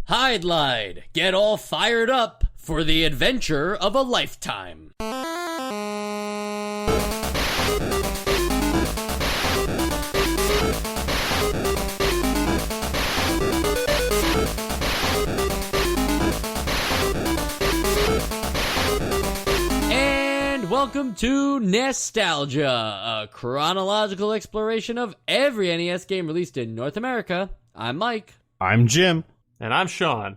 Hydlide, get all fired up for the adventure of a lifetime. And welcome to Nostalgia, a chronological exploration of every NES game released in North America. I'm Mike. I'm Jim. And I'm Sean.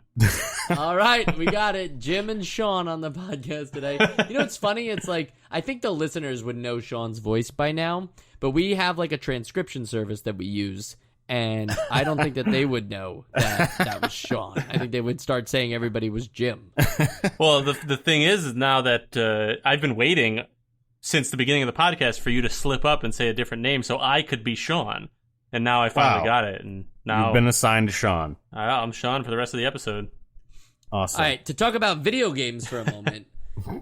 All right, we got it. Jim and Sean on the podcast today. You know what's funny? It's like, I think the listeners would know Sean's voice by now, but we have like a transcription service that we use, and I don't think that they would know that was Sean. I think they would start saying everybody was Jim. Well, the thing is now that I've been waiting since the beginning of the podcast for you to slip up and say a different name so I could be Sean. And now I finally got it. And now you've been assigned to Sean. I'm Sean for the rest of the episode. Awesome. All right, to talk about video games for a moment.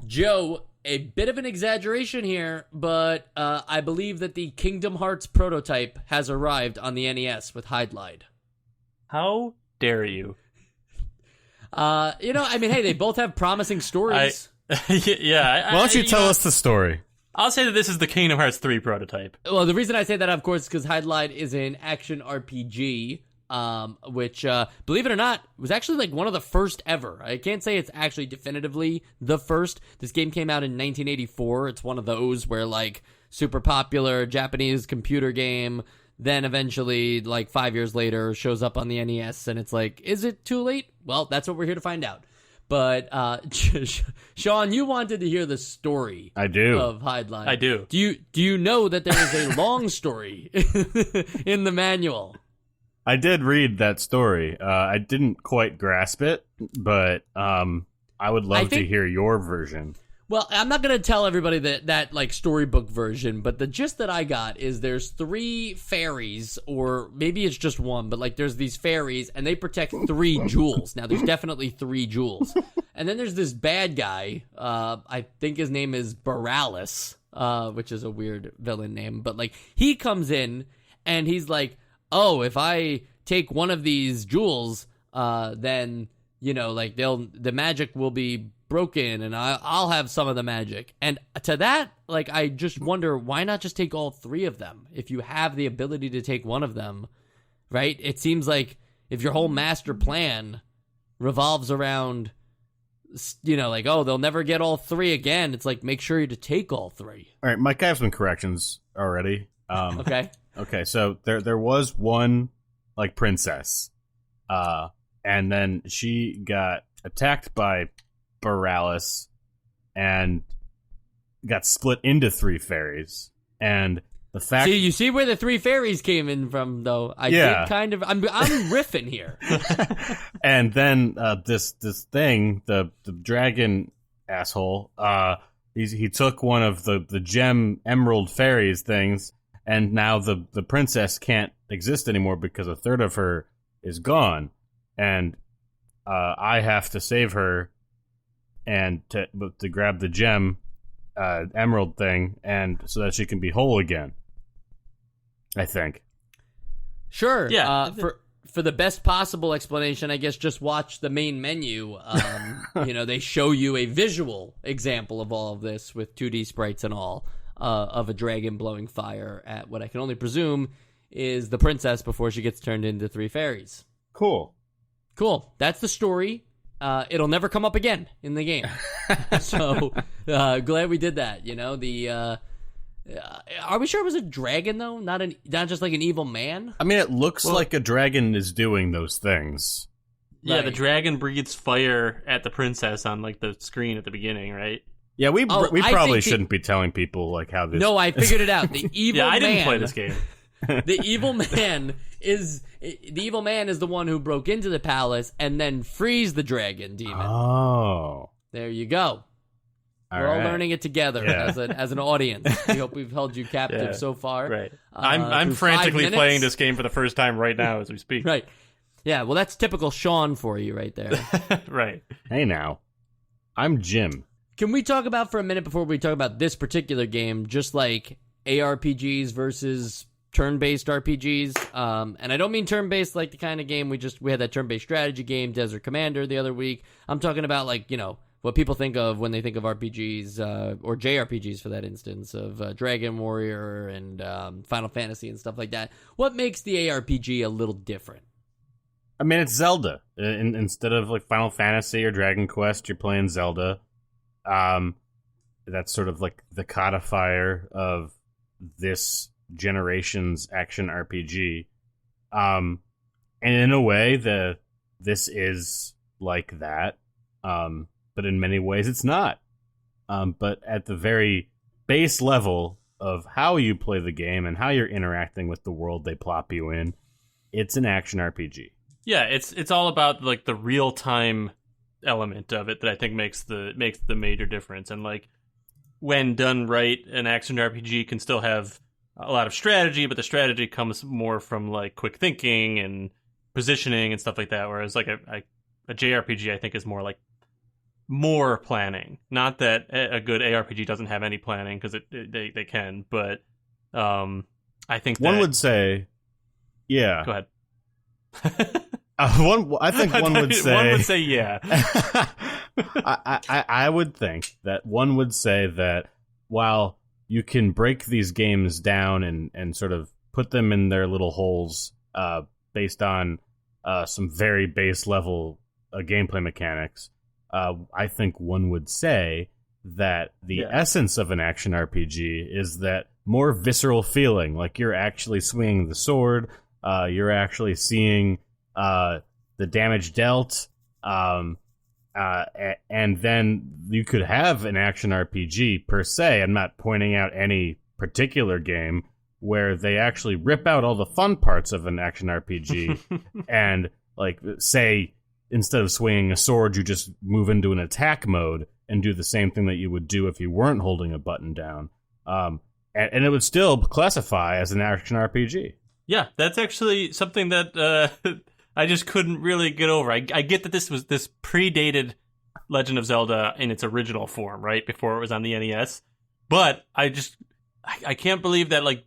Joe, a bit of an exaggeration here, but I believe that the Kingdom Hearts prototype has arrived on the NES with Hydlide. How dare you? Hey, they both have promising stories. Why don't you tell us the story? I'll say that this is the Kingdom Hearts 3 prototype. Well, the reason I say that, of course, is because Hydlide is an action RPG, which, believe it or not, was actually like one of the first ever. I can't say it's actually definitively the first. This game came out in 1984. It's one of those where, like, super popular Japanese computer game, then eventually, like 5 years later, shows up on the NES, and it's like, is it too late? Well, that's what we're here to find out. But, Sean, you wanted to hear the story. I do. Of Hydlide. I do. Do you know that there is a long story in the manual? I did read that story. I didn't quite grasp it, but I would love to hear your version. Well, I'm not going to tell everybody that like storybook version, but the gist that I got is there's 3 fairies, or maybe it's just one, but like there's these fairies and they protect 3 jewels. Now there's definitely 3 jewels. And then there's this bad guy, I think his name is Boralis, which is a weird villain name, but like he comes in and he's like, oh, if I take one of these jewels, then, you know, like the magic will be broken and I'll have some of the magic. And to that, like, I just wonder, why not just take all 3 of them if you have the ability to take one of them, right? It seems like if your whole master plan revolves around, you know, like, oh, they'll never get all 3 again, it's like, make sure you to take all 3. All right, Mike, I have some corrections already. Okay, so there was one, like, princess, and then she got attacked by Boralis and got split into 3 fairies. And the fact, you see where the 3 fairies came in from, though. Did kind of. I'm riffing here. And then this thing, the dragon asshole, he took one of the gem emerald fairies things, and now the princess can't exist anymore because a third of her is gone, and I have to save her. And to grab the gem emerald thing, and so that she can be whole again, I think. Sure. Yeah. For the best possible explanation, I guess just watch the main menu. You know, they show you a visual example of all of this with 2D sprites and all, of a dragon blowing fire at what I can only presume is the princess before she gets turned into 3 fairies. Cool. That's the story. It'll never come up again in the game. So, glad we did that, you know, are we sure it was a dragon, though? Not just like an evil man? I mean, it looks like a dragon is doing those things. Yeah, Right. the dragon breathes fire at the princess on, like, the screen at the beginning, right? Yeah, we I probably think shouldn't be telling people, like, how this... No, I figured it out. The evil Yeah, I man... didn't play this game. The evil man is the one who broke into the palace and then frees the dragon demon. Oh. There you go. We're all learning it together as an audience. We hope we've held you captive so far. Right. I'm frantically playing this game for the first time right now as we speak. Right. Yeah, well, that's typical Sean for you right there. Right. Hey, now. I'm Jim. Can we talk about for a minute before we talk about this particular game, just like ARPGs versus turn-based RPGs, and I don't mean turn-based like the kind of game we had that turn-based strategy game, Desert Commander, the other week. I'm talking about like, you know, what people think of when they think of RPGs, or JRPGs for that instance, of Dragon Warrior and Final Fantasy and stuff like that. What makes the ARPG a little different? I mean, it's Zelda. Instead of like Final Fantasy or Dragon Quest, you're playing Zelda. That's sort of like the codifier of this generation's action RPG. And in a way, this is like that. But in many ways, it's not. But at the very base level of how you play the game and how you're interacting with the world they plop you in, it's an action RPG. Yeah, it's all about like the real time element of it that I think makes the major difference. And like when done right, an action RPG can still have a lot of strategy, but the strategy comes more from like quick thinking and positioning and stuff like that. Whereas like a JRPG, I think, is more like more planning. Not that a good ARPG doesn't have any planning, because they can, but I think one would say, yeah. Go ahead. I think one would say. One would say, yeah. I would think that one would say that while you can break these games down and sort of put them in their little holes based on some very base level gameplay mechanics, I think one would say that the essence of an action RPG is that more visceral feeling, like you're actually swinging the sword, you're actually seeing the damage dealt, and then you could have an action RPG per se. I'm not pointing out any particular game where they actually rip out all the fun parts of an action RPG and, like, say, instead of swinging a sword, you just move into an attack mode and do the same thing that you would do if you weren't holding a button down. And it would still classify as an action RPG. Yeah, that's actually something that I just couldn't really get over. I get that this predated Legend of Zelda in its original form, right? Before it was on the NES. But I can't believe that, like,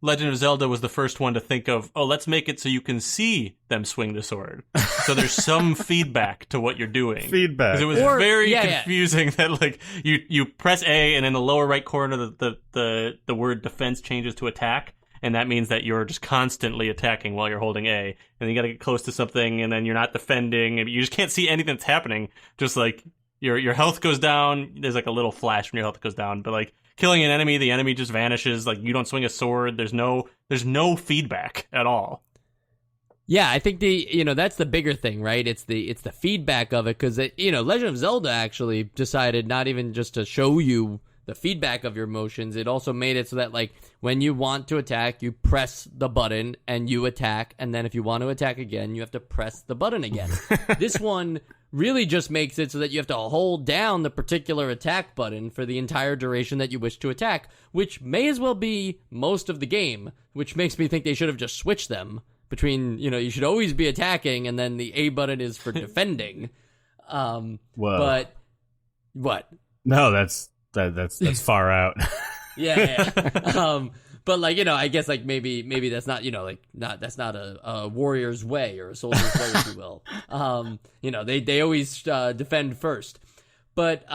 Legend of Zelda was the first one to think of, oh, let's make it so you can see them swing the sword. So there's some feedback to what you're doing. Feedback. Because it was very confusing that, like, you press A and in the lower right corner the word defense changes to attack. And that means that you're just constantly attacking while you're holding A. And then you got to get close to something, and then you're not defending, and you just can't see anything that's happening. Just like your health goes down. There's like a little flash when your health goes down, but like killing an enemy, the enemy just vanishes. Like you don't swing a sword. There's no feedback at all. Yeah, I think that's the bigger thing, right? It's the feedback of it, because Legend of Zelda actually decided not even just to show you the feedback of your motions. It also made it so that, like, when you want to attack, you press the button and you attack, and then if you want to attack again, you have to press the button again. This one really just makes it so that you have to hold down the particular attack button for the entire duration that you wish to attack, which may as well be most of the game, which makes me think they should have just switched them between, you should always be attacking, and then the A button is for defending. But what? No, that's far out. Yeah. But like, I guess like maybe that's not, that's not a warrior's way or a soldier's way, if you will. They always defend first. But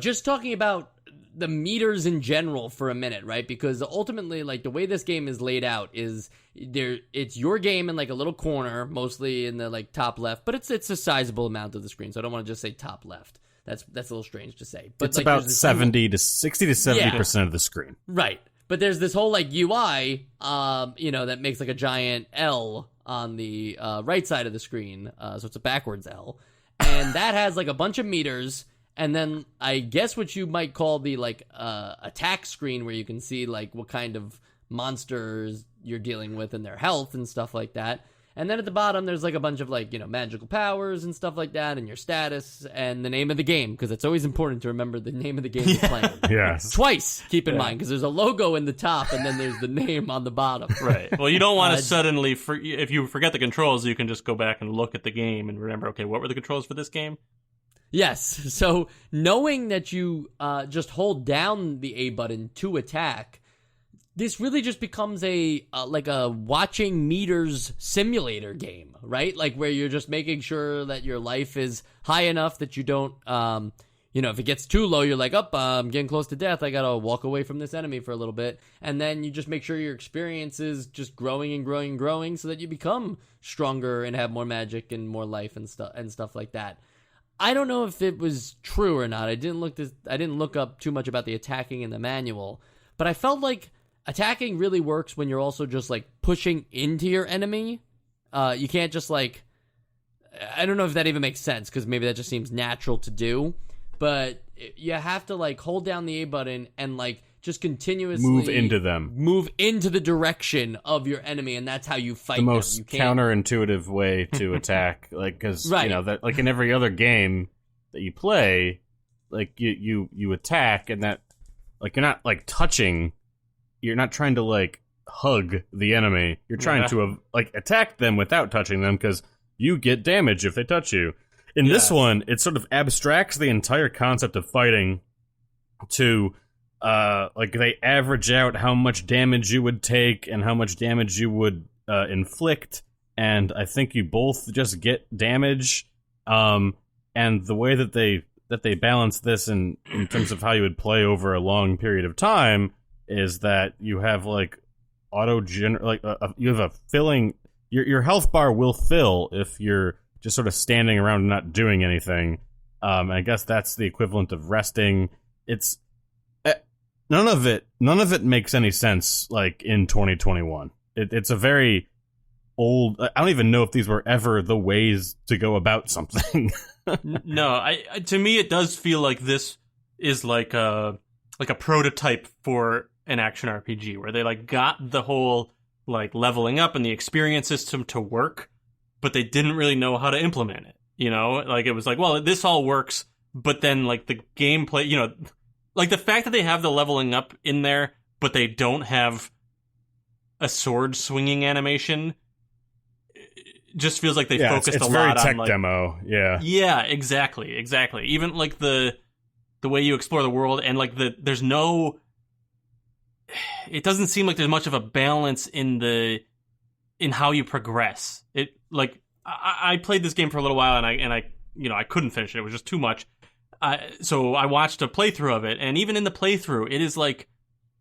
just talking about the meters in general for a minute, right? Because ultimately, like, the way this game is laid out is it's your game in like a little corner, mostly in the like top left, but it's a sizable amount of the screen. So I don't want to just say top left. That's a little strange to say. But it's like, about 60 to 70% of the screen. Right. But there's this whole like UI, that makes like a giant L on the right side of the screen. So it's a backwards L. And that has like a bunch of meters. And then I guess what you might call the like attack screen, where you can see like what kind of monsters you're dealing with and their health and stuff like that. And then at the bottom, there's like a bunch of like, magical powers and stuff like that, and your status and the name of the game, because it's always important to remember the name of the game you're playing. Yes. Twice, keep in mind, because there's a logo in the top and then there's the name on the bottom. Right. Well, you don't want to suddenly, if you forget the controls, you can just go back and look at the game and remember, okay, what were the controls for this game? Yes. So knowing that you just hold down the A button to attack this really just becomes a like a watching meters simulator game, right? Like where you're just making sure that your life is high enough that you don't, if it gets too low, you're like, I'm getting close to death. I gotta walk away from this enemy for a little bit. And then you just make sure your experience is just growing and growing and growing so that you become stronger and have more magic and more life and stuff like that. I don't know if it was true or not. I didn't look up too much about the attacking in the manual, but I felt like attacking really works when you're also just like pushing into your enemy. You can't just like, I don't know if that even makes sense because maybe that just seems natural to do, but you have to like hold down the A button and like just continuously move into them, move into the direction of your enemy, and that's how you fight the them. most counterintuitive way to attack, like because that like in every other game that you play, like you attack and that like you're not like touching. You're not trying to, like, hug the enemy. You're trying to, like, attack them without touching them because you get damage if they touch you. In this one, it sort of abstracts the entire concept of fighting to, like, they average out how much damage you would take and how much damage you would inflict, and I think you both just get damage. And the way that they balance this in terms of how you would play over a long period of time is that you have like you have a filling. Your health bar will fill if you're just sort of standing around and not doing anything. I guess that's the equivalent of resting. It's none of it makes any sense. Like in 2021, it's a very old. I don't even know if these were ever the ways to go about something. No, to me it does feel like this is like a prototype for an action RPG where they like got the whole like leveling up and the experience system to work, but they didn't really know how to implement it. You know, like it was like, well, this all works, but then like the gameplay, you know, like the fact that they have the leveling up in there, but they don't have a sword swinging animation, just feels like they focused a lot on very tech like, demo. Yeah, exactly. Even like the way you explore the world and like there's no. It doesn't seem like there's much of a balance in how you progress. It like I played this game for a little while and I couldn't finish it. It was just too much. So I watched a playthrough of it, and even in the playthrough, it's like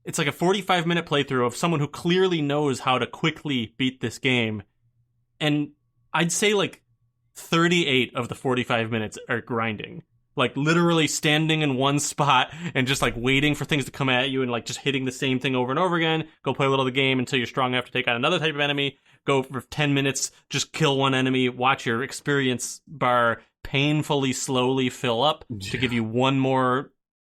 a 45-minute playthrough of someone who clearly knows how to quickly beat this game. And I'd say like 38 of the 45 minutes are grinding. Like literally standing in one spot and just like waiting for things to come at you and like just hitting the same thing over and over again. Go play a little of the game until you're strong enough to take on another type of enemy. Go for 10 minutes, just kill one enemy, watch your experience bar painfully slowly fill up to give you one more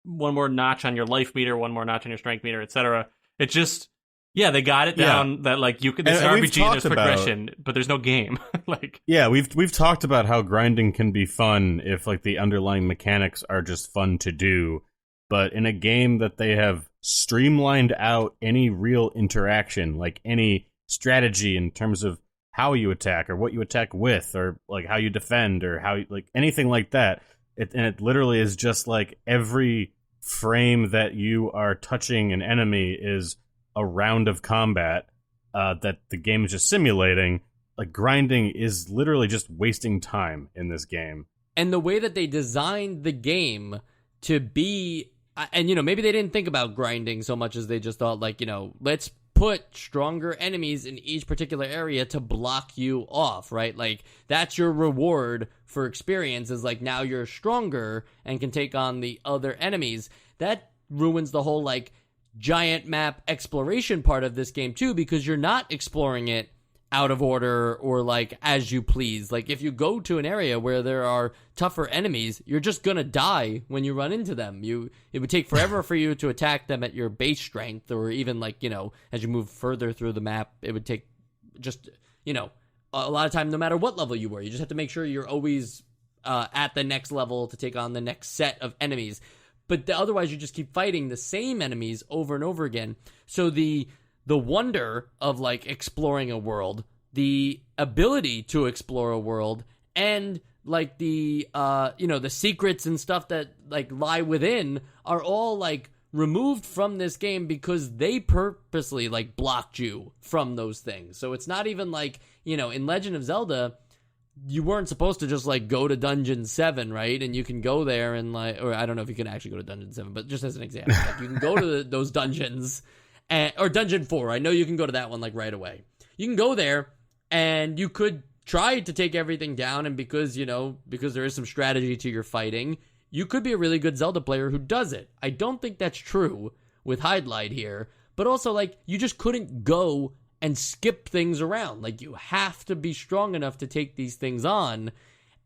notch on your life meter, one more notch on your strength meter, etc. It just they got it down that like you could this RPG there's progression, but there's no game. Like we've talked about how grinding can be fun if like the underlying mechanics are just fun to do, but in a game that they have streamlined out any real interaction, like any strategy in terms of how you attack or what you attack with or like how you defend or how like anything like that, it literally is just like every frame that you are touching an enemy is a round of combat that the game is just simulating. Like grinding is literally just wasting time in this game. And the way that they designed the game to be, and maybe they didn't think about grinding so much as they just thought like, let's put stronger enemies in each particular area to block you off, right? Like that's your reward for experience is like now you're stronger and can take on the other enemies. That ruins the whole like giant map exploration part of this game too, because you're not exploring it out of order or like as you please. Like if you go to an area where there are tougher enemies, you're just gonna die when you run into them. It would take forever for you to attack them at your base strength, or even like as you move further through the map, it would take just a lot of time no matter what level you were. You just have to make sure you're always at the next level to take on the next set of enemies. But otherwise, you just keep fighting the same enemies over and over again. So the wonder of like exploring a world, the ability to explore a world, and like the the secrets and stuff that like lie within are all like removed from this game because they purposely like blocked you from those things. So it's not even like, you know, in Legend of Zelda, you weren't supposed to just like go to Dungeon 7, right? And you can go there and like, or I don't know if you can actually go to Dungeon 7, but just as an example, like you can go to those dungeons or Dungeon 4. I know you can go to that one like right away. You can go there and you could try to take everything down, and because there is some strategy to your fighting, you could be a really good Zelda player who does it. I don't think that's true with Hydlide here, but also, like, you just couldn't go and skip things around. Like, you have to be strong enough to take these things on,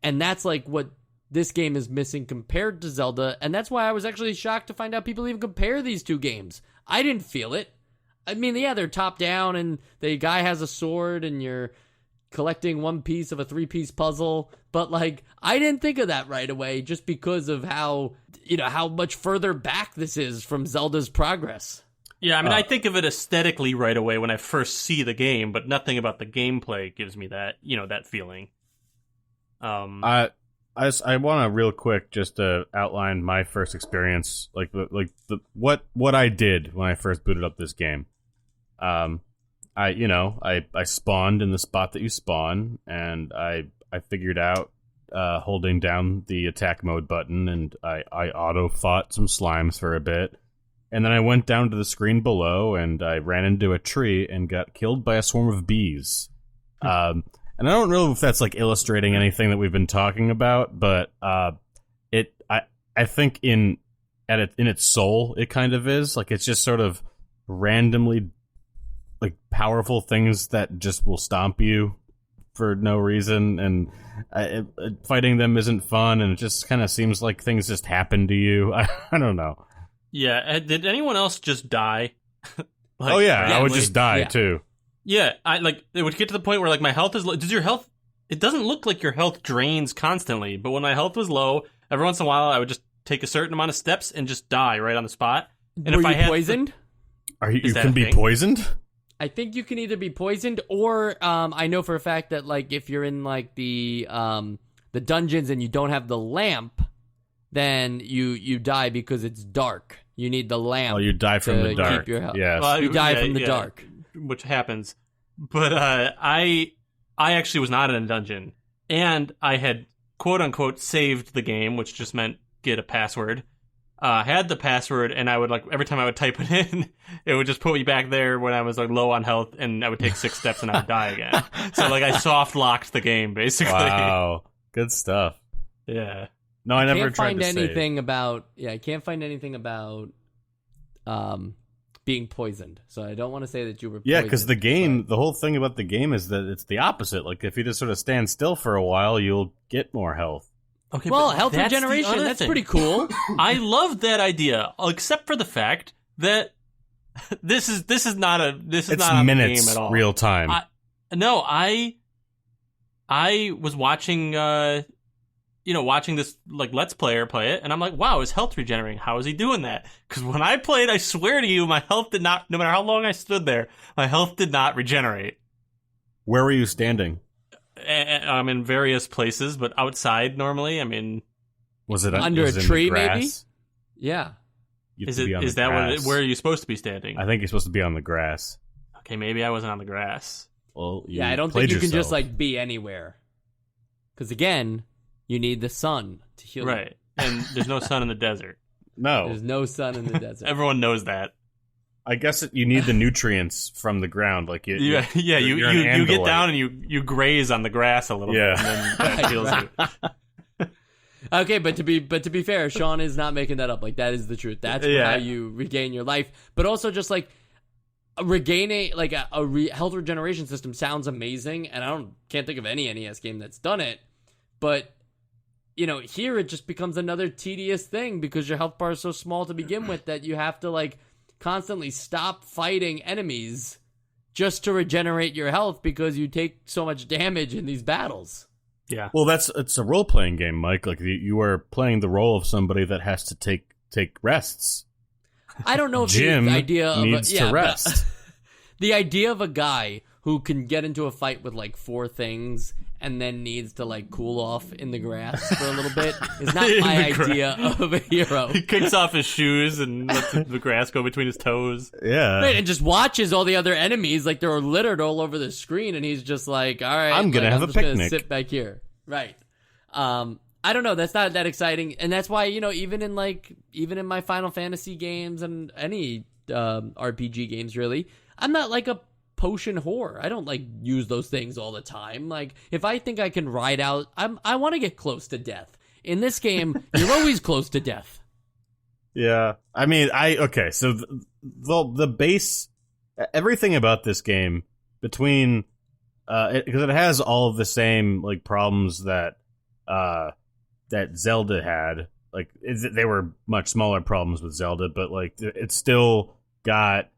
and that's, like, what this game is missing compared to Zelda, and that's why I was actually shocked to find out people even compare these two games. I didn't feel it. I mean, yeah, they're top-down, and the guy has a sword, and you're collecting one piece of a 3-piece puzzle, but like I didn't think of that right away just because of how much further back this is from Zelda's progress. Yeah, I mean, I think of it aesthetically right away when I first see the game, but nothing about the gameplay gives me that, that feeling. I want to real quick just to outline my first experience, what I did when I first booted up this game. I spawned in the spot that you spawn, and I figured out holding down the attack mode button, and I auto fought some slimes for a bit, and then I went down to the screen below, and I ran into a tree and got killed by a swarm of bees. And I don't know if that's like illustrating anything that we've been talking about, but I think in its soul it kind of is like it's just sort of randomly like powerful things that just will stomp you for no reason, and fighting them isn't fun, and it just kind of seems like things just happen to you. I don't know. Yeah, did anyone else just die? I would just die too. Yeah, it would get to the point where like my health is low. Does your health? It doesn't look like your health drains constantly, but when my health was low, every once in a while I would just take a certain amount of steps and just die right on the spot. And Were if I you had poisoned? You can be poisoned? I think you can either be poisoned or I know for a fact that like if you're in like the dungeons and you don't have the lamp, then you die because it's dark. You need the lamp. Oh, you die from the dark. Keep your health. Yes. Well, you die from the dark, which happens. But I actually was not in a dungeon, and I had quote unquote saved the game, which just meant get a password. Had the password, and I would like every time I would type it in, it would just put me back there when I was like low on health, and I would take 6 steps and I would die again. So like I soft locked the game basically. Wow, good stuff. Yeah. No, I never tried find to anything save. about. Yeah, I can't find anything about being poisoned. So I don't want to say that you were. Yeah, because the whole thing about the game is that it's the opposite. Like if you just sort of stand still for a while, you'll get more health. Okay, well, but health regeneration, that's pretty cool. I love that idea, except for the fact that this is not a It's on the minutes game at all. real time. I was watching watching this like Let's Player play it, and I'm like, wow, his health regenerating. How is he doing that? Because when I played, I swear to you, my health did not, no matter how long I stood there, my health did not regenerate. Where were you standing? I'm in various places, but outside normally. I mean, Was it under a was it in tree, the grass? maybe? Yeah. You have is to be on is the that grass. where are you supposed to be standing? I think you're supposed to be on the grass. Okay, maybe I wasn't on the grass. Well, Yeah, I don't think you can just like be anywhere. Because again, you need the sun to heal. Right, and there's no sun in the desert. No, There's no sun in the desert. Everyone knows that. I guess you need the nutrients from the ground. Like you You Andalite. get down and you graze on the grass a little bit, and then that heals you. Okay, but to be fair, Sean is not making that up. Like that is the truth. That's how you regain your life. But also just like regaining like a health regeneration system sounds amazing, and can't think of any NES game that's done it. But here it just becomes another tedious thing because your health bar is so small to begin with that you have to like constantly stop fighting enemies just to regenerate your health because you take so much damage in these battles. Yeah. Well, it's a role playing game, Mike. Like you are playing the role of somebody that has to take rests. I don't know if Jim the idea of needs to rest. The idea of a guy who can get into a fight with like 4 things and then needs to like cool off in the grass for a little bit is not my idea of a hero. He kicks off his shoes and lets the grass go between his toes. Yeah. Right, and just watches all the other enemies like they're littered all over the screen, and he's just like, all right, I'm gonna have a picnic. Gonna sit back here. Right. I don't know. That's not that exciting, and that's why even in my Final Fantasy games and any RPG games, really, I'm not like a potion whore. I don't like use those things all the time. Like if I think I can ride out, I want to get close to death. In this game, you're always close to death. Yeah, I mean, so the base, everything about this game between because it has all of the same like problems that that Zelda had. Like they were much smaller problems with Zelda, but like it's still got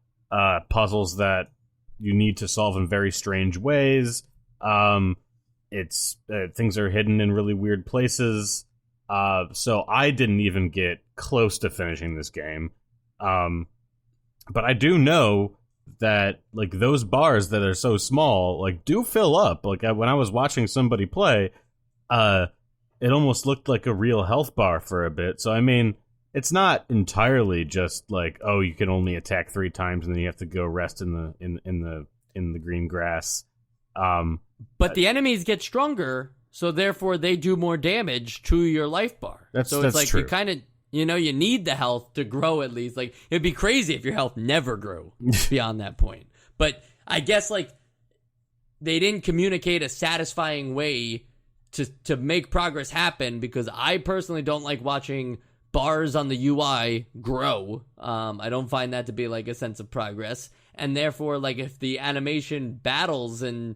puzzles that you need to solve in very strange ways. It's things are hidden in really weird places. So I didn't even get close to finishing this game. But I do know that like those bars that are so small like do fill up. Like when I was watching somebody play, it almost looked like a real health bar for a bit. So I mean, it's not entirely just like, oh, you can only attack 3 times and then you have to go rest in the green grass. But the enemies get stronger, so therefore they do more damage to your life bar. That's like true. You kind of you need the health to grow at least. Like it'd be crazy if your health never grew beyond that point. But I guess like they didn't communicate a satisfying way to make progress happen, because I personally don't like watching bars on the UI grow. I don't find that to be like a sense of progress, and therefore like if the animation battles and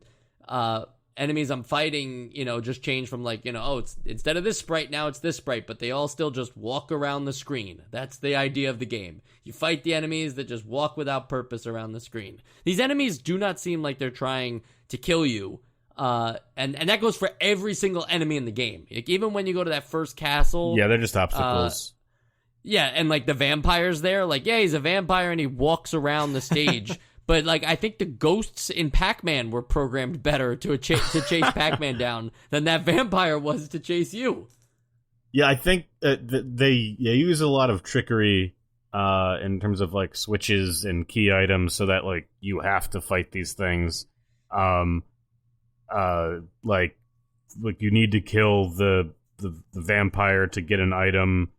enemies I'm fighting just change from like it's instead of this sprite now it's this sprite, but they all still just walk around the screen. That's the idea of the game. You fight the enemies that just walk without purpose around the screen. These enemies do not seem like they're trying to kill you. And that goes for every single enemy in the game. Like, even when you go to that first castle. Yeah, they're just obstacles. Yeah, and like the vampires there, like, yeah, he's a vampire and he walks around the stage. But like, I think the ghosts in Pac-Man were programmed better to chase Pac-Man down than that vampire was to chase you. Yeah, I think they use a lot of trickery in terms of like switches and key items, so that like you have to fight these things. Like you need to kill the vampire to get an item.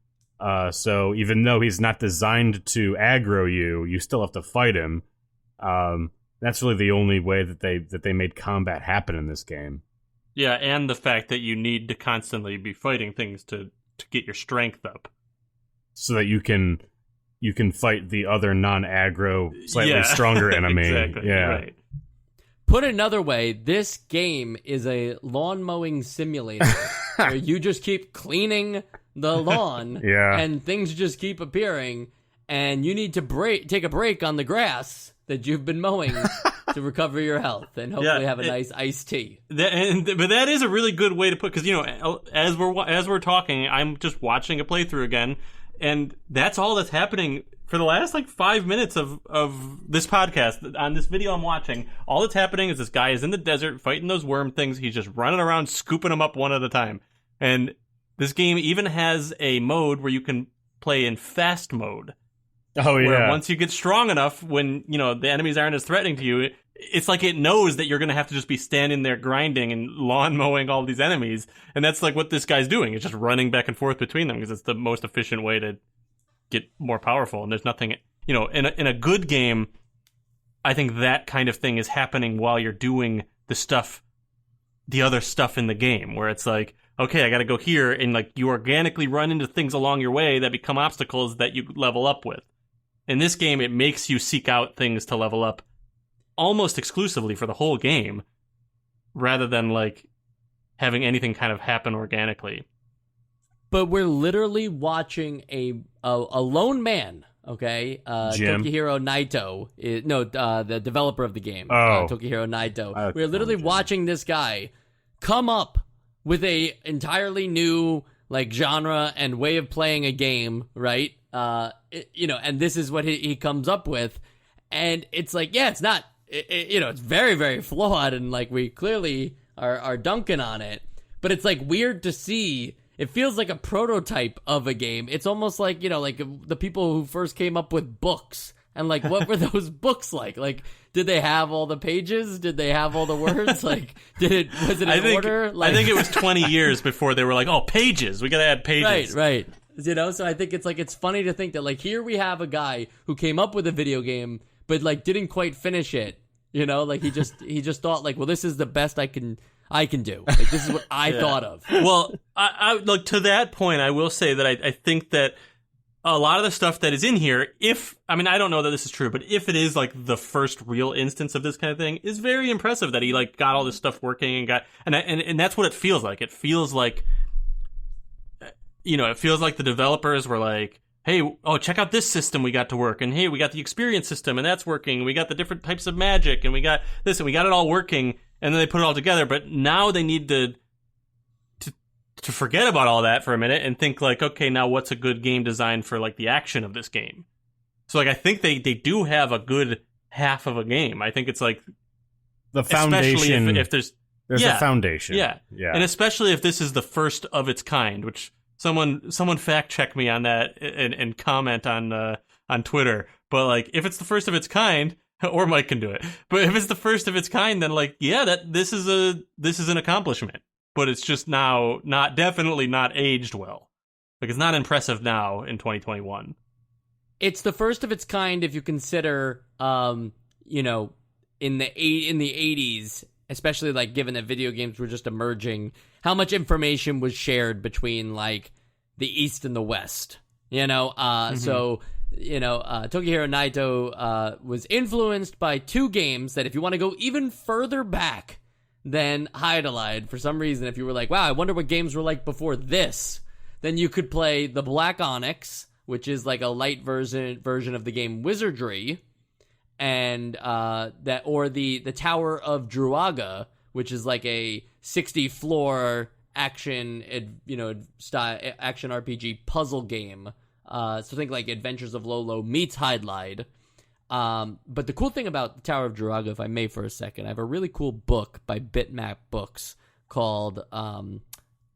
So even though he's not designed to aggro you, you still have to fight him. That's really the only way that they made combat happen in this game. Yeah, and the fact that you need to constantly be fighting things to get your strength up, so that you can fight the other non-aggro, slightly stronger enemy. Exactly. Yeah. Right. Put another way, this game is a lawn mowing simulator where you just keep cleaning the lawn and things just keep appearing, and you need to take a break on the grass that you've been mowing to recover your health and hopefully have a nice iced tea. But that is a really good way to put, because as we're talking, I'm just watching a playthrough again, and that's all that's happening for the last like 5 minutes of this podcast. On this video I'm watching, all that's happening is this guy is in the desert fighting those worm things. He's just running around scooping them up one at a time. And this game even has a mode where you can play in fast mode. Oh yeah. Where once you get strong enough, when the enemies aren't as threatening to you, it's like it knows that you're going to have to just be standing there grinding and lawn mowing all these enemies. And that's like what this guy's doing. It's just running back and forth between them because it's the most efficient way to get more powerful. And there's nothing, in a good game, I think that kind of thing is happening while you're doing the other stuff in the game, where it's like, okay, I got to go here, and like you organically run into things along your way that become obstacles that you level up with. In this game, it makes you seek out things to level up almost exclusively for the whole game, rather than like having anything kind of happen organically. But we're literally watching a lone man, okay? Jim. Tokihiro Naito. The developer of the game. Oh. Tokihiro Naito. We're literally watching this guy come up with a entirely new like genre and way of playing a game, right? And this is what he comes up with. And it's like, yeah, it's not, it's very, very flawed. And like, we clearly are dunking on it. But it's like weird to see. It feels like a prototype of a game. It's almost like, like the people who first came up with books. And like, what were those books like? Like, did they have all the pages? Did they have all the words? Like, was it in order? Like, I think it was 20 years before they were like, oh, pages. We got to add pages. Right. So I think it's funny to think that like here we have a guy who came up with a video game, but like didn't quite finish it. Like he just thought like, well, this is the best I can do. Like, this is what I thought of. Well, I like to that point, I will say that I think that a lot of the stuff that is in here, I don't know that this is true, but if it is like the first real instance of this kind of thing, is very impressive that he like got all this stuff working and that's what it feels like. It feels like, it feels like the developers were like, hey, check out this system we got to work, and hey, we got the experience system and that's working. We got the different types of magic and we got this and we got it all working, and then they put it all together. But now they need to forget about all that for a minute and think like, okay, now what's a good game design for like the action of this game? So like, I think they do have a good half of a game. I think it's like the foundation. Especially if there's a foundation. Yeah. And especially if this is the first of its kind, which someone fact check me on that and comment on Twitter. But like, if it's the first of its kind, or Mike can do it. But if it's the first of its kind, then like, this is an accomplishment. But it's just now definitely not aged well. Like, it's not impressive now in 2021. It's the first of its kind if you consider, in the 80s, especially like given that video games were just emerging, how much information was shared between like the East and the West. So Tokihiro Naito was influenced by two games that, if you want to go even further back than Hydlide, for some reason, if you were like, wow, I wonder what games were like before this, then you could play the Black Onyx, which is like a light version of the game Wizardry, and the Tower of Druaga, which is like a 60-floor action action RPG puzzle game. So think like Adventures of Lolo meets Hydlide. But the cool thing about the Tower of Druaga, if I may for a second, I have a really cool book by Bitmap Books called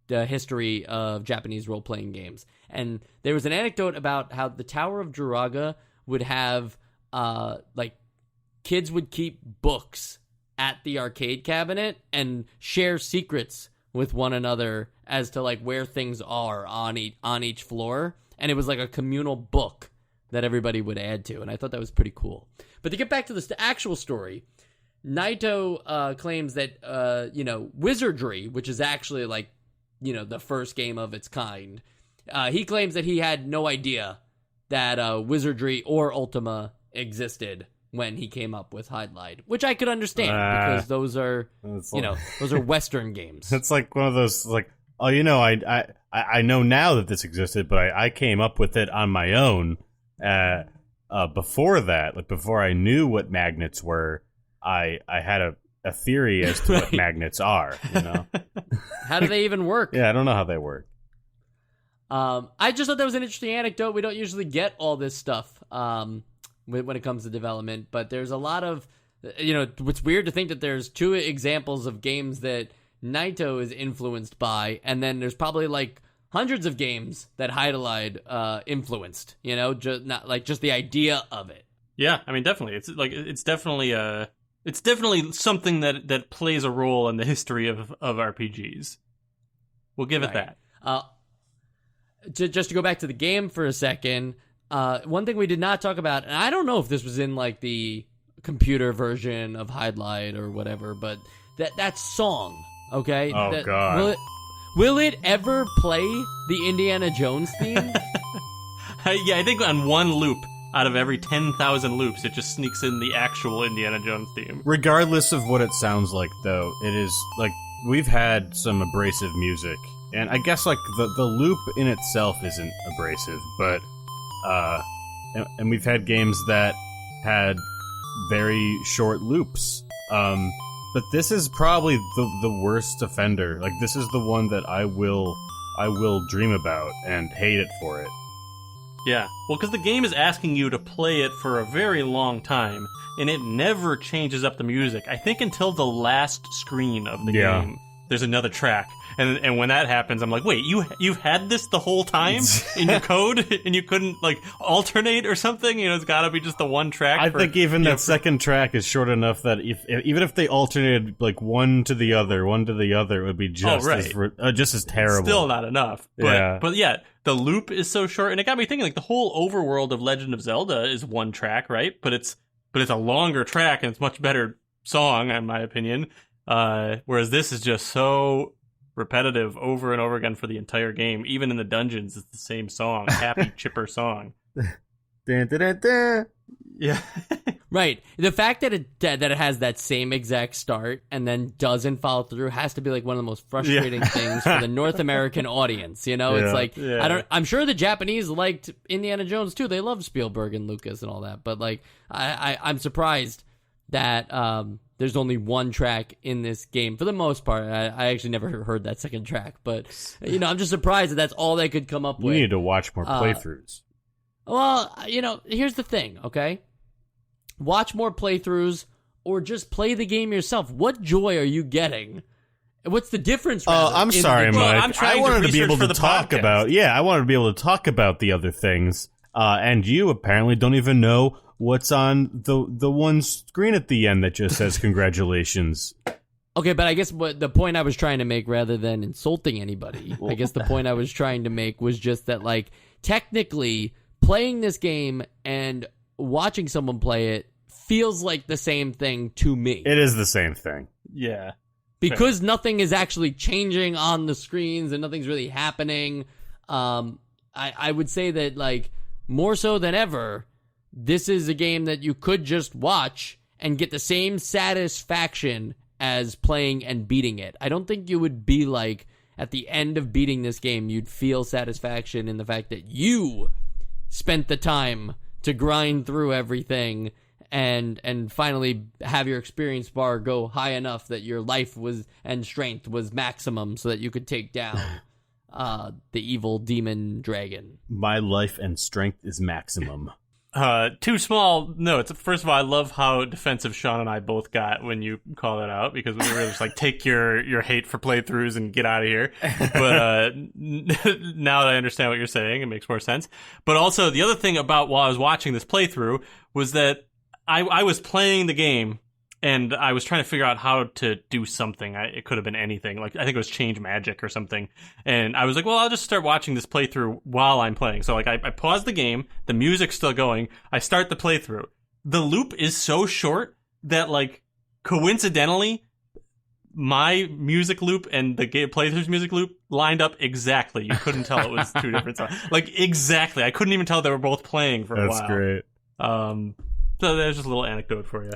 The History of Japanese Role-Playing Games. And there was an anecdote about how the Tower of Druaga would have, kids would keep books at the arcade cabinet and share secrets with one another as to like where things are on each floor. And it was like a communal book that everybody would add to, and I thought that was pretty cool. But to get back to the actual story, Naito claims that, Wizardry, which is actually like, the first game of its kind, he claims that he had no idea that Wizardry or Ultima existed when he came up with Hydlide, which I could understand because those are, those are Western games. It's like one of those, like, I know now that this existed, but I came up with it on my own. Before that, like before I knew what magnets were, I had a theory as to what magnets are. How do they even work? Yeah, I don't know how they work. I just thought that was an interesting anecdote. We don't usually get all this stuff when it comes to development, but there's a lot of, it's weird to think that there's two examples of games that Naito is influenced by, and then there's probably like hundreds of games that Hydlide influenced, just the idea of it. Yeah, I mean, definitely. It's definitely something that plays a role in the history of RPGs. We'll give it that. Just to go back to the game for a second, one thing we did not talk about, and I don't know if this was in like the computer version of Hydlide or whatever, but that song, okay? Oh, God. Will it ever play the Indiana Jones theme? Yeah, I think on one loop out of every 10,000 loops, it just sneaks in the actual Indiana Jones theme. Regardless of what it sounds like, though, it is, like, we've had some abrasive music, and I guess, like, the loop in itself isn't abrasive, but, and we've had games that had very short loops, but this is probably the worst offender. Like, this is the one that I will dream about and hate it for it. Yeah. Well, because the game is asking you to play it for a very long time, and it never changes up the music. I think until the last screen of the game, there's another track. And when that happens, I'm like, wait, you've had this the whole time in your code, and you couldn't, like, alternate or something? You know, it's gotta be just the one track. I think even that second track is short enough that even if they alternated, like, one to the other, it would be just as terrible. Still not enough. But yeah, the loop is so short, and it got me thinking, like, the whole overworld of Legend of Zelda is one track, right? But it's a longer track, and it's much better song, in my opinion. Whereas this is just so repetitive over and over again for the entire game. Even in the dungeons, it's the same song, happy chipper song. Dun, dun, dun, dun. Yeah. Right. The fact that it has that same exact start and then doesn't follow through has to be like one of the most frustrating things for the North American audience. You know, it's like I'm sure the Japanese liked Indiana Jones too. They love Spielberg and Lucas and all that. But like I'm surprised that there's only one track in this game for the most part. I actually never heard that second track, but you know, I'm just surprised that that's all they could come up with. You need to watch more playthroughs. Well, you know, here's the thing, okay? Watch more playthroughs or just play the game yourself. What joy are you getting? What's the difference? I'm sorry, Mike. I wanted to be able to talk about. Yeah, I wanted to be able to talk about the other things. And you apparently don't even know what's on the one screen at the end that just says congratulations. Okay, but I guess what the point I was trying to make, rather than insulting anybody, I guess the point I was trying to make was just that, like, technically playing this game and watching someone play it feels like the same thing to me. It is the same thing. Yeah. Because nothing is actually changing on the screens and nothing's really happening. I would say that, like, more so than ever, this is a game that you could just watch and get the same satisfaction as playing and beating it. I don't think you would be like, at the end of beating this game, you'd feel satisfaction in the fact that you spent the time to grind through everything and finally have your experience bar go high enough that your life was and strength was maximum so that you could take down the evil demon dragon. My life and strength is maximum. Two small notes. First of all, I love how defensive Sean and I both got when you call that out, because we were just like, take your hate for playthroughs and get out of here. But now that I understand what you're saying, it makes more sense. But also, the other thing about while I was watching this playthrough was that I was playing the game, and I was trying to figure out how to do something. It could have been anything. Like, I think it was change magic or something. And I was like, well, I'll just start watching this playthrough while I'm playing. So, like, I pause the game. The music's still going. I start the playthrough. The loop is so short that, like, coincidentally, my music loop and the playthrough's music loop lined up exactly. You couldn't tell it was two different songs. Like, exactly. I couldn't even tell they were both playing for a while. That's great. So there's just a little anecdote for you.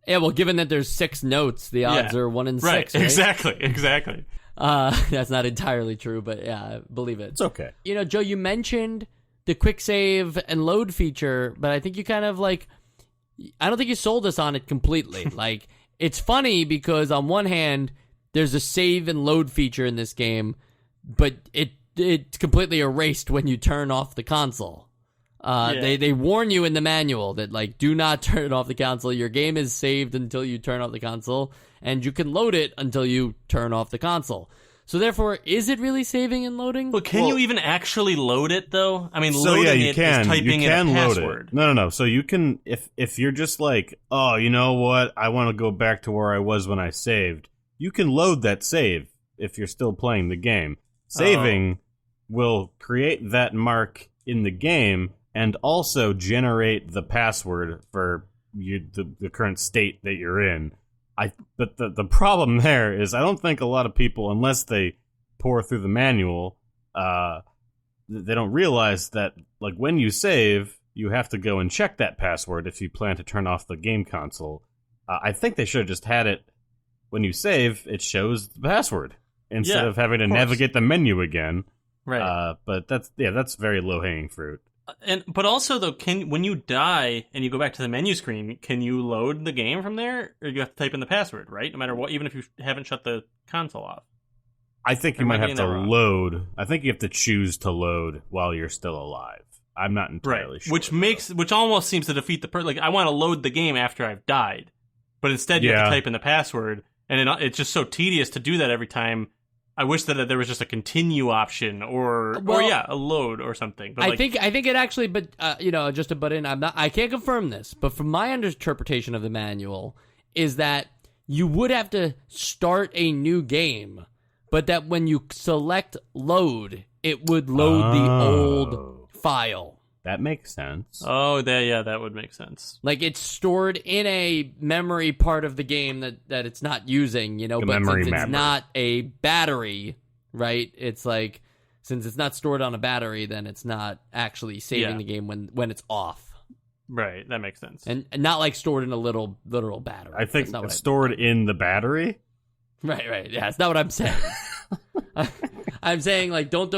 Yeah, well, given that there's 6 notes, the odds are 1 in 6, right? Exactly. That's not entirely true, but yeah, I believe it. It's okay. You know, Joe, you mentioned the quick save and load feature, but I think you kind of, like, I don't think you sold us on it completely. Like, it's funny because on one hand, there's a save and load feature in this game, but it's completely erased when you turn off the console. They warn you in the manual that, like, do not turn off the console. Your game is saved until you turn off the console, and you can load it until you turn off the console. So therefore, is it really saving and loading? But can you even actually load it, though? I mean, so loading you it can. is typing in a password. No. So you can, if you're just like, oh, you know what, I want to go back to where I was when I saved, you can load that save if you're still playing the game. Saving will create that mark in the game and also generate the password for the current state that you're in. But the problem there is I don't think a lot of people, unless they pour through the manual, they don't realize that, like, when you save, you have to go and check that password if you plan to turn off the game console. I think they should have just had it, when you save, it shows the password instead of having to navigate the menu again. Right. But that's very low-hanging fruit. But also, though, when you die and you go back to the menu screen, can you load the game from there, or do you have to type in the password, right? No matter what, even if you haven't shut the console off. I think you might have to load. I think you have to choose to load while you're still alive. I'm not entirely sure. Which almost seems to defeat the like I want to load the game after I've died, but instead you have to type in the password, and it's just so tedious to do that every time. I wish that there was just a continue option or a load or something. But I think it actually, but just to butt in, I can't confirm this, but from my interpretation of the manual is that you would have to start a new game, but that when you select load, it would load the old file. That makes sense. Oh, that would make sense. Like it's stored in a memory part of the game that it's not using, but since it's not a battery, right? It's like, since it's not stored on a battery, then it's not actually saving the game when it's off. Right, that makes sense. And not like stored in a literal battery. I think it's stored in the battery. Right. Yeah, it's not what I'm saying. I'm saying like don't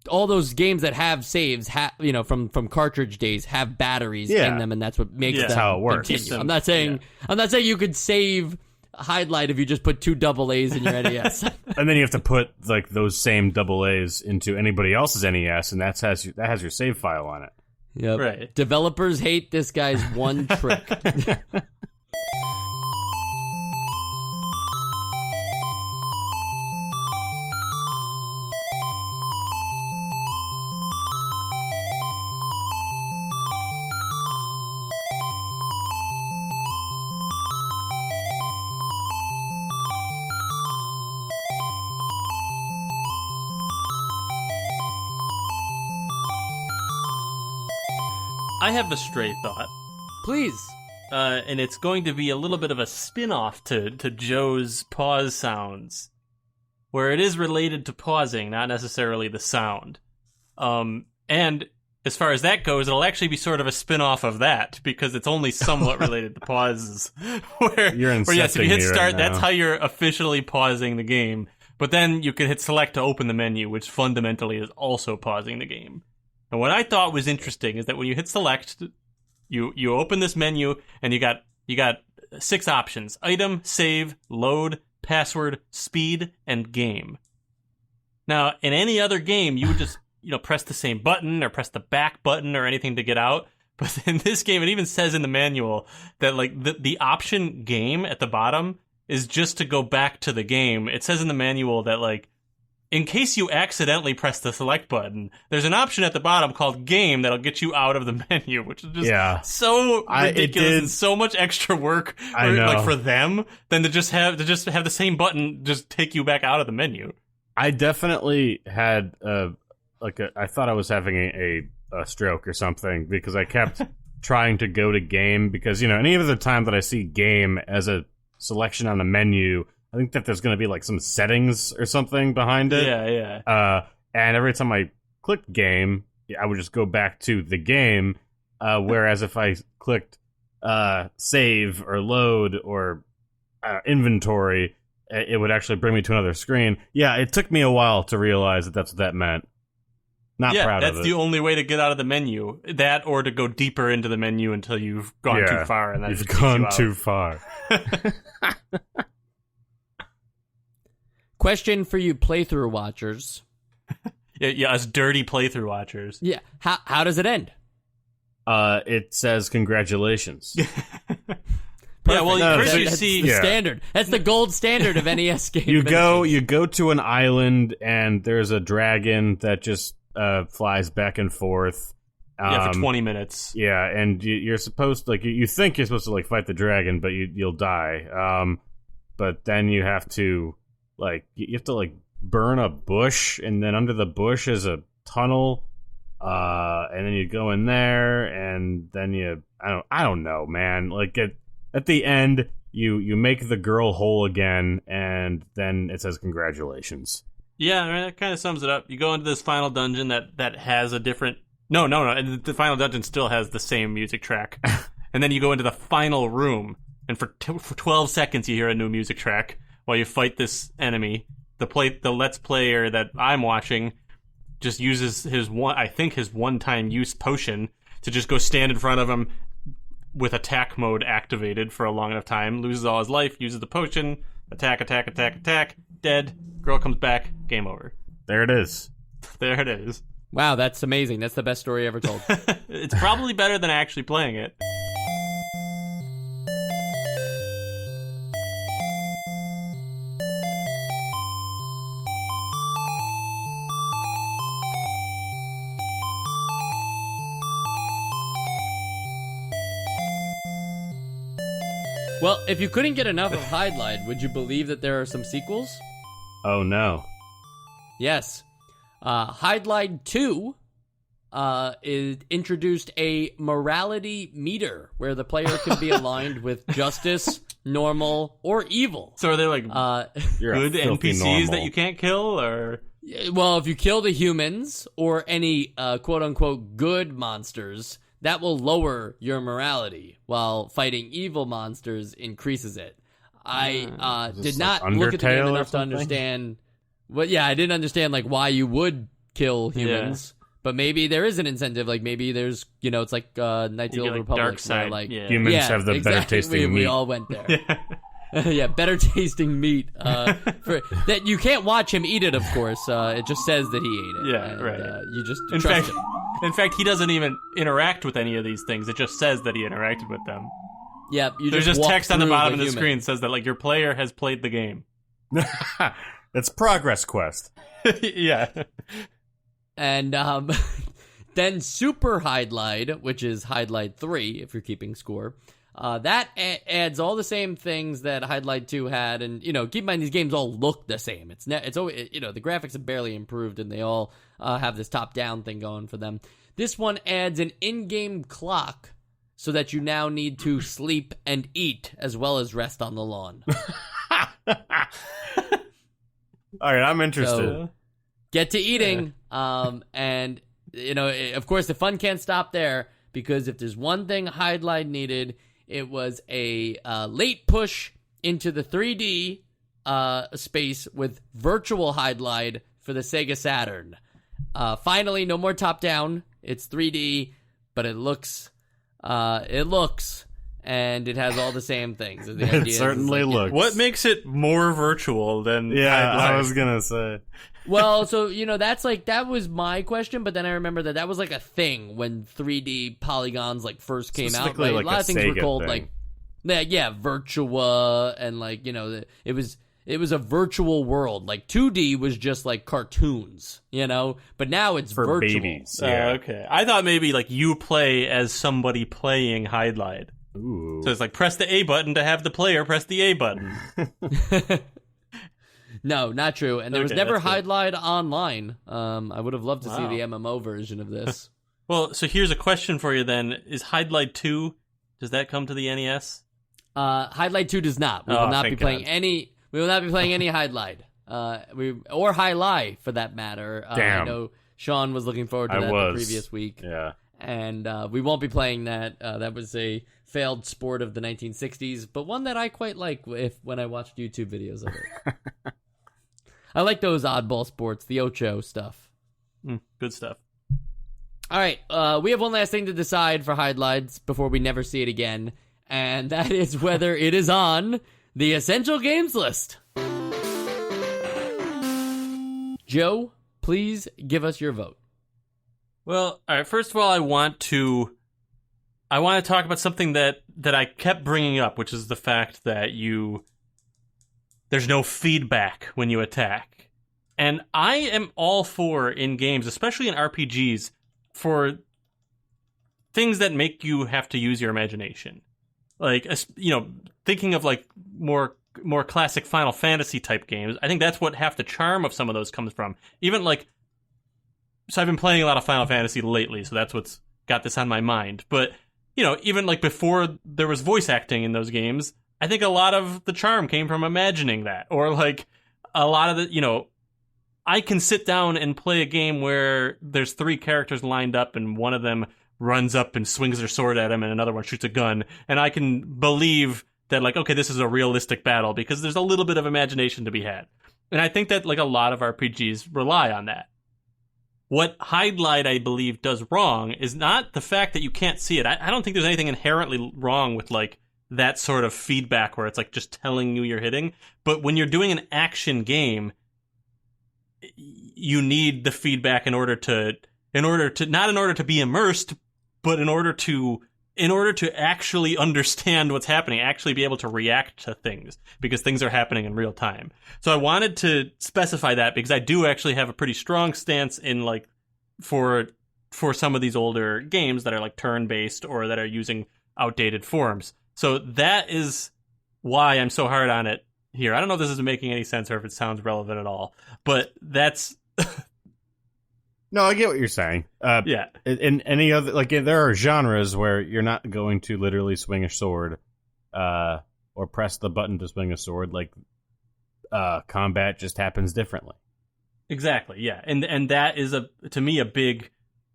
all those games that have saves, from cartridge days have batteries in them, and that's what makes them how it works. Continue. I'm not saying you could save Hydlide if you just put 2 AA's in your NES. And then you have to put like those same AA's into anybody else's NES, and that has your save file on it. Yep. Right. Developers hate this guy's one trick. I have a stray thought. Please. And it's going to be a little bit of a spin-off to Joe's pause sounds, where it is related to pausing, not necessarily the sound. And as far as that goes, it'll actually be sort of a spin-off of that, because it's only somewhat related to pauses. Where yes, if you hit start, that's how you're officially pausing the game. But then you can hit select to open the menu, which fundamentally is also pausing the game. And what I thought was interesting is that when you hit select, you open this menu and you got 6 options: item, save, load, password, speed, and game. Now, in any other game, you would just press the same button or press the back button or anything to get out. But in this game, it even says in the manual that like the option game at the bottom is just to go back to the game. It says in the manual that like, in case you accidentally press the select button, there's an option at the bottom called game that'll get you out of the menu, which is just so ridiculous and so much extra work for them than to just have the same button just take you back out of the menu. I definitely had I thought I was having a stroke or something, because I kept trying to go to game, because any other time that I see game as a selection on the menu, I think that there's going to be like some settings or something behind it. Yeah. And every time I clicked game, I would just go back to the game. Whereas if I clicked save or load or inventory, it would actually bring me to another screen. Yeah, it took me a while to realize that that's what that meant. Not proud of it. That's the only way to get out of the menu. That, or to go deeper into the menu until you've gone too far. And you've gone too far. Question for you playthrough watchers. Yeah, us dirty playthrough watchers. Yeah. How does it end? It says congratulations. Yeah, well, first you that's see the standard. That's the gold standard of NES games. You go to an island and there's a dragon that just flies back and forth. For 20 minutes. Yeah, and you're supposed to, you think you're supposed to fight the dragon, but you'll die. But then you have to burn a bush, and then under the bush is a tunnel, and then you go in there, and then I don't know, man. At the end, you make the girl whole again, and then it says congratulations. Yeah, that kind of sums it up. You go into this final dungeon that has a different... No. The final dungeon still has the same music track. And then you go into the final room, and for 12 seconds you hear a new music track while you fight this enemy. The Let's Player that I'm watching just uses his one-time use potion to just go stand in front of him with attack mode activated for a long enough time, loses all his life, uses the potion, attack, dead, girl comes back, game over. There it is. There it is. Wow, that's amazing. That's the best story ever told. It's probably better than actually playing it. Well, if you couldn't get enough of Hydlide, would you believe that there are some sequels? Oh no. Yes. Hydlide 2 is introduced a morality meter where the player can be aligned with justice, normal, or evil. So are there like You're a good filthy NPCs normal. that you can't kill, or Well, if you kill the humans or any quote-unquote good monsters, that will lower your morality, while fighting evil monsters increases it. I Is this did not like look at the game Undertale or enough to something? understand. Well, yeah, I didn't understand like why you would kill humans. But maybe there is an incentive. Like maybe there's, it's like Knights of the you Old get, like, Republic, dark where, side? like Yeah. Humans yeah, have the better exactly. tasting We meat. all went there. Yeah. Yeah, better tasting meat. That you can't watch him eat it, of course. It just says that he ate it. Yeah, and, right. You just In trust fact, him. in fact, he doesn't even interact with any of these things. It just says that he interacted with them. Yeah, you There's just walk text on the through bottom of the human. screen that says that like your player has played the game. It's Progress Quest. Yeah. And then Super Hydlide, which is Hydlide 3, if you're keeping score, that adds all the same things that Hydlide 2 had. And, keep in mind, these games all look the same. It's always, the graphics have barely improved, and they all have this top-down thing going for them. This one adds an in-game clock so that you now need to sleep and eat as well as rest on the lawn. All right, I'm interested. So, get to eating. And, of course, the fun can't stop there, because if there's one thing Hydlide needed, it was a late push into the 3D space with virtual Hydlide for the Sega Saturn. Finally, no more top-down. It's 3D, but it looks, and it has all the same things. The idea It is certainly like, looks. What makes it more virtual than Yeah, I Hydlide? was gonna say. Well, so, that's that was my question, but then I remember that was like a thing when 3D polygons first came out. Specifically, Right? like A lot a of things were Sega called thing. Virtua, and it was a virtual world. 2D was just cartoons, but now it's For virtual. babies. Yeah. Okay. I thought maybe you play as somebody playing Hydlide. Ooh. So it's press the A button to have the player press the A button. No, not true. And there was Okay, never that's good. Hydlide online. I would have loved to see Wow. the MMO version of this. Well, so here's a question for you then. Is Hydlide 2, does that come to the NES? Hydlide 2 does not. We Oh, will not be thank playing God. any. We will not be playing any Hydlide. Or Hydlide for that matter. I Damn. know Sean was looking forward to I that was. the previous week, Yeah. and we won't be playing that. That was a failed sport of the 1960s, but one that I quite like when I watched YouTube videos of it. I like those oddball sports, the Ocho stuff. Good stuff. All right, we have one last thing to decide for Hydlides before we never see it again, and that is whether it is on the Essential Games list. Joe, please give us your vote. Well, all right, first of all, I want to talk about something that I kept bringing up, which is the fact that there's no feedback when you attack. And I am all for, in games, especially in RPGs, for things that make you have to use your imagination. Thinking of more classic Final Fantasy type games, I think that's what half the charm of some of those comes from. Even so I've been playing a lot of Final Fantasy lately, so that's what's got this on my mind. But, even before there was voice acting in those games, I think a lot of the charm came from imagining that. Or a lot of the, I can sit down and play a game where there's 3 characters lined up and one of them runs up and swings their sword at him and another one shoots a gun. And I can believe that, okay, this is a realistic battle because there's a little bit of imagination to be had. And I think that, a lot of RPGs rely on that. What Hydlide, I believe, does wrong is not the fact that you can't see it. I don't think there's anything inherently wrong with, that sort of feedback where it's, just telling you you're hitting. But when you're doing an action game, you need the feedback in order to in order to be immersed, but in order to actually understand what's happening, actually be able to react to things, because things are happening in real time. So I wanted to specify that because I do actually have a pretty strong stance in like for some of these older games that are like turn-based or that are using outdated forms. So that is why I'm so hard on it here. I don't know if this is making any sense or if it sounds relevant at all, but that's... No, I get what you're saying. Yeah. In any other, like, there are genres where you're not going to literally swing a sword, or press the button to swing a sword. Like, combat just happens differently. Exactly. Yeah, and that is to me a big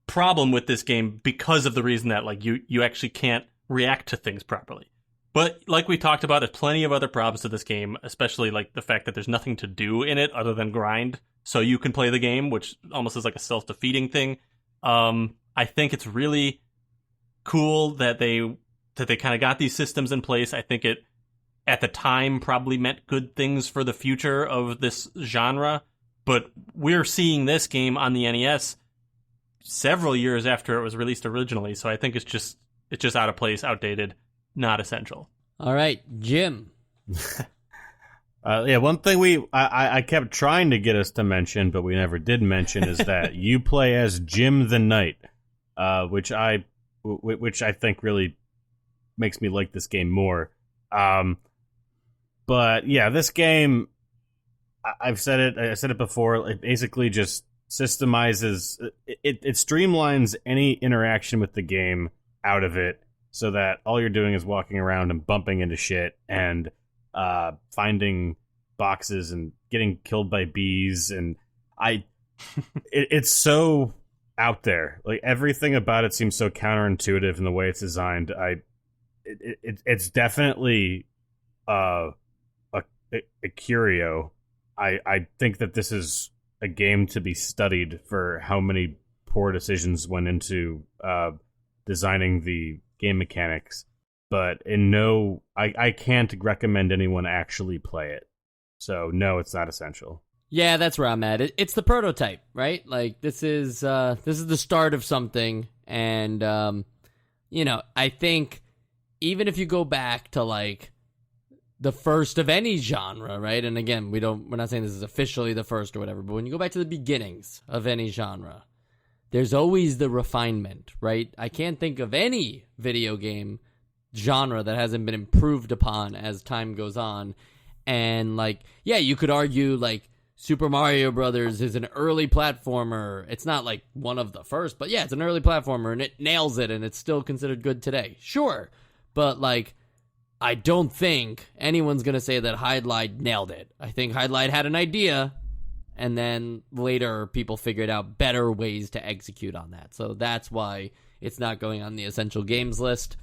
problem with this game because of the reason that like you actually can't react to things properly. But like we talked about, there's plenty of other problems to this game, especially like the fact that there's nothing to do in it other than grind. So you can play the game, which almost is like a self-defeating thing. I think it's really cool that they kind of got these systems in place. I think it, at the time, probably meant good things for the future of this genre. But we're seeing this game on the NES several years after it was released originally. So I think it's just out of place, outdated, not essential. All right, Jim. Yeah, one thing I kept trying to get us to mention, but we never did mention, is that you play as Jim the Knight, which I think really makes me like this game more. But yeah, this game, I said it before. It basically just systemizes. It streamlines any interaction with the game out of it, so that all you're doing is walking around and bumping into shit and finding boxes and getting killed by bees, and it's so out there. Like, everything about it seems so counterintuitive in the way it's designed. It's definitely a curio. I think that this is a game to be studied for how many poor decisions went into designing the game mechanics. But I can't recommend anyone actually play it. So no, it's not essential. Yeah, that's where I'm at. It's the prototype, right? Like, this is the start of something, and I think even if you go back to like the first of any genre, right? And again, we're not saying this is officially the first or whatever, but when you go back to the beginnings of any genre, there's always the refinement, right? I can't think of any video game genre that hasn't been improved upon as time goes on. And like, yeah, you could argue like Super Mario Brothers is an early platformer. It's not like one of the first, but yeah, it's an early platformer and it nails it and it's still considered good today. Sure. But like, I don't think anyone's going to say that Hydlide nailed it. I think Hydlide had an idea, and then later people figured out better ways to execute on that. So that's why it's not going on the essential games list.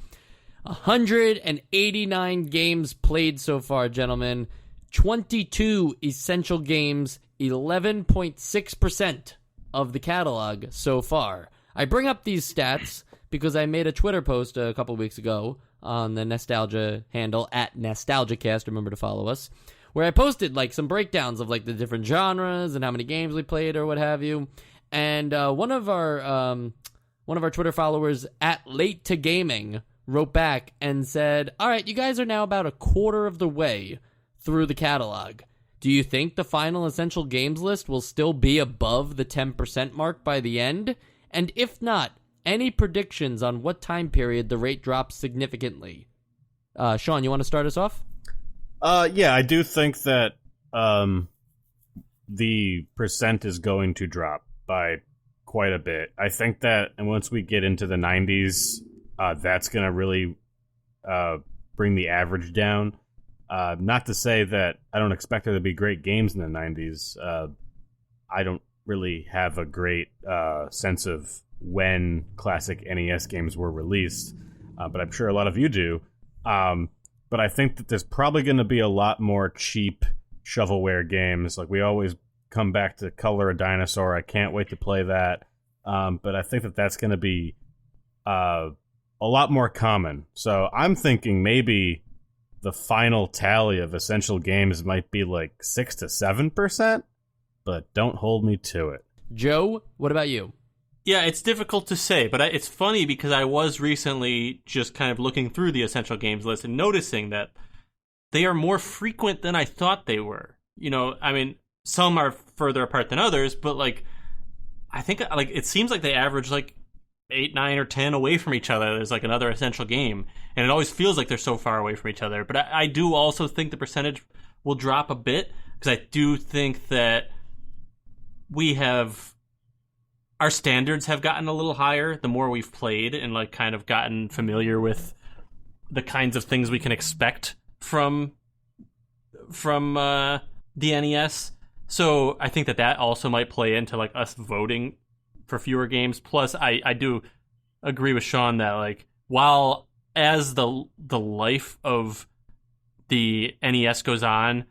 189 games played so far, gentlemen. 22 essential games, 11.6% of the catalog so far. I bring up these stats because I made a Twitter post a couple weeks ago on the Nostalgia handle, at NostalgiaCast, remember to follow us, where I posted like some breakdowns of like the different genres and how many games we played or what have you. And one of our Twitter followers, at Late to Gaming, wrote back and said, all right, you guys are now about a quarter of the way through the catalog. Do you think the final essential games list will still be above the 10% mark by the end? And if not, any predictions on what time period the rate drops significantly? Sean, you want to start us off? Yeah, I do think that the percent is going to drop by quite a bit. I think that, and once we get into the 90s, that's going to really bring the average down. Not to say that I don't expect there to be great games in the 90s. I don't really have a great sense of when classic NES games were released, but I'm sure a lot of you do. But I think that there's probably going to be a lot more cheap shovelware games. Like, we always come back to Color a Dinosaur. I can't wait to play that. But I think that that's going to be a lot more common. So I'm thinking maybe the final tally of essential games might be like 6 to 7%, but don't hold me to it. Joe, what about you? Yeah, it's difficult to say, but it's funny because I was recently just kind of looking through the essential games list and noticing that they are more frequent than I thought they were. You know, I mean, some are further apart than others, but like, I think like it seems like they average like 8, 9, or 10 away from each other. There's like another essential game, and it always feels like they're so far away from each other. But I do also think the percentage will drop a bit because I do think that our standards have gotten a little higher the more we've played and like kind of gotten familiar with the kinds of things we can expect from the NES. So I think that also might play into like us voting for fewer games. Plus, I do agree with Sean that like while as the life of the NES goes on,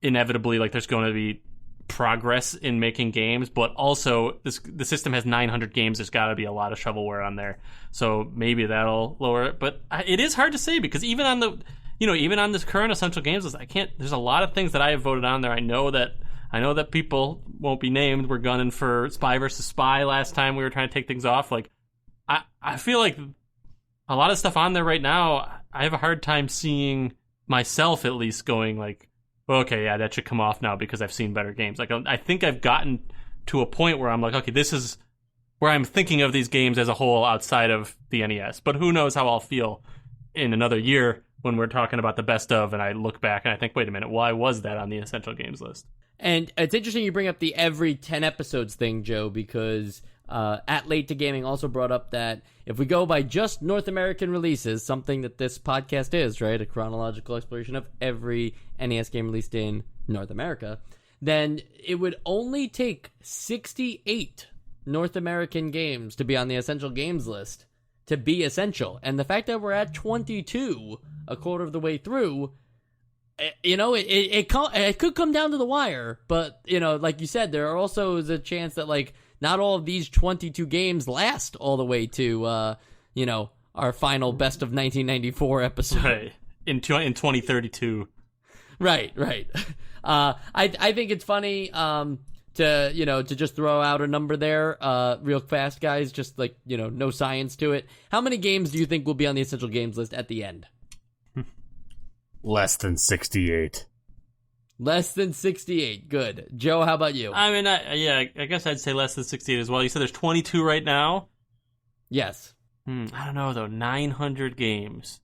inevitably like there's going to be progress in making games, but also the system has 900 games. There's got to be a lot of shovelware on there, so maybe that'll lower it. But it is hard to say because even on this current essential games list, there's a lot of things that I have voted on there. I know that people won't be named. We're gunning for Spy versus Spy last time we were trying to take things off. Like I feel like a lot of stuff on there right now, I have a hard time seeing myself at least going like, okay, yeah, that should come off now because I've seen better games. Like, I think I've gotten to a point where I'm like, okay, this is where I'm thinking of these games as a whole outside of the NES. But who knows how I'll feel in another year when we're talking about the best of, and I look back and I think, wait a minute, why was that on the essential games list? And it's interesting you bring up the every 10 episodes thing, Joe, because At Late to Gaming also brought up that if we go by just North American releases, something that this podcast is, right, a chronological exploration of every NES game released in North America, then it would only take 68 North American games to be on the essential games list to be essential. And the fact that we're at 22, a quarter of the way through, you know, it could come down to the wire. But, you know, like you said, there also is a chance that, like, not all of these 22 games last all the way to, you know, our final Best of 1994 episode. Right. In 2032. Right. I think it's funny to just throw out a number there real fast, guys, just like, you know, no science to it. How many games do you think will be on the essential games list at the end? Less than 68. Less than 68. Good. Joe, how about you? I mean, I guess I'd say less than 68 as well. You said there's 22 right now? Yes. I don't know, though. 900 games.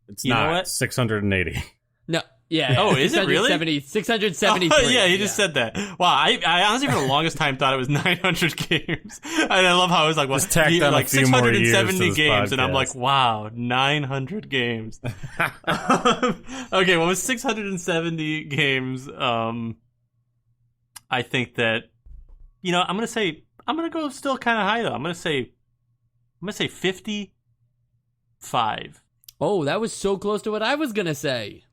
It's not 680. No. Yeah. Oh, is it really? 673. Oh, yeah, you just said that. Wow, I honestly for the longest time thought it was 900 games. And I love how it was like, well, like 670 games, and I'm like, wow, 900 games. Okay, well, with 670 games, I think that, you know, I'm gonna go still kind of high though. I'm gonna say 55. Oh, that was so close to what I was gonna say.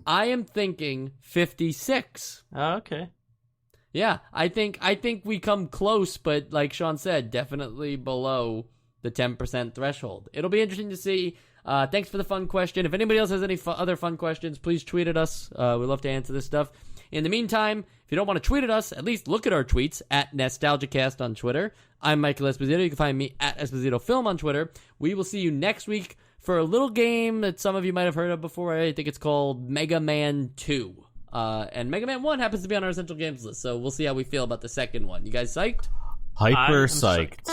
I am thinking 56. Oh, okay. Yeah, I think we come close, but like Sean said, definitely below the 10% threshold. It'll be interesting to see. Thanks for the fun question. If anybody else has any other fun questions, please tweet at us. We love to answer this stuff. In the meantime, if you don't want to tweet at us, at least look at our tweets at NostalgiaCast on Twitter. I'm Michael Esposito. You can find me at Esposito Film on Twitter. We will see you next week for a little game that some of you might have heard of before. I think it's called Mega Man 2. And Mega Man 1 happens to be on our Essential Games list, so we'll see how we feel about the second one. You guys psyched? Hyper psyched.